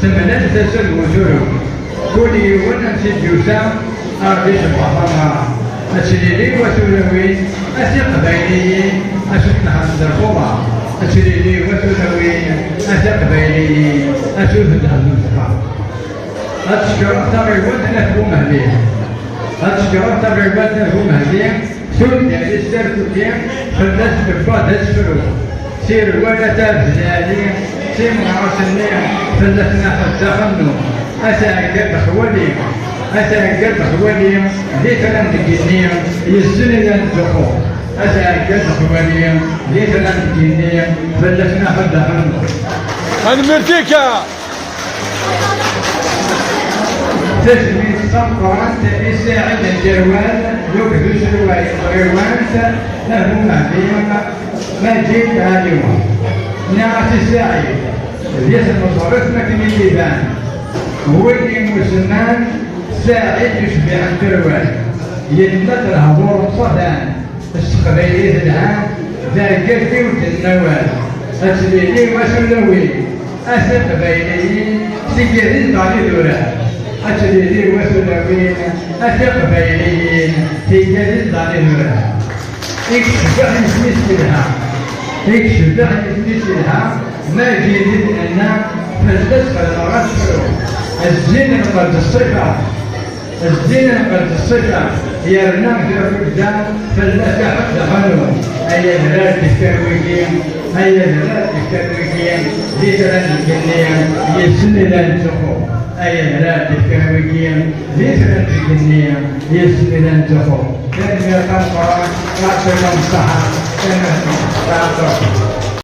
سمنان تسل وزورو كوني ونمسي جوسام أربيش بحضرها أسليلي وسولوين أسيق بينيين أسكنا حمد القوة أسليلي وسولوين أسيق بينيين أسوث الهزوزها أتشكر تغيبون نفو مهديه أتشكر تغيبون نفو مهديه سود يعني السر كتير خلص بفات أسفرو سير ولا تبزالي سير معاصنين خلصنا خلصنا أساقر بخولي أساقر بخولي ليه كلام تجيني يسني لنتخو أساقر بخولي ليه كلام تجيني خلصنا خلصنا أنا مرتيكا تسمي الصفرات يساعد الجوال يكذب شروال الغيوانت له مهديما ما جيت هاليوم نعس السعيد ليس المصارف مكن الليبان هو اللي مسلمان ساعد يشبع الجوال يتنطر هبور صدان السقبيلي العام ذاك الفيوت النوال أسليلي وسلوي أسق بيني سجرين طالي دوران أسليلي وسلوين أسق بيني سجرين طالي دوران اكشف عن مثلها اكشف عن مثلها ما جديد أن فلسفة الرسل الزين قد الصفة الزين قد الصفة هي برنامج الرجال فلسفة حتى خلوه هي بلاد الترويجين هي بلاد الترويجين دي بلاد الجنية يسن لن تخو هي بلاد الترويجين دي بلاد الجنية يسن لن تخو كان يقام قرآن رأس المصحة كان يقام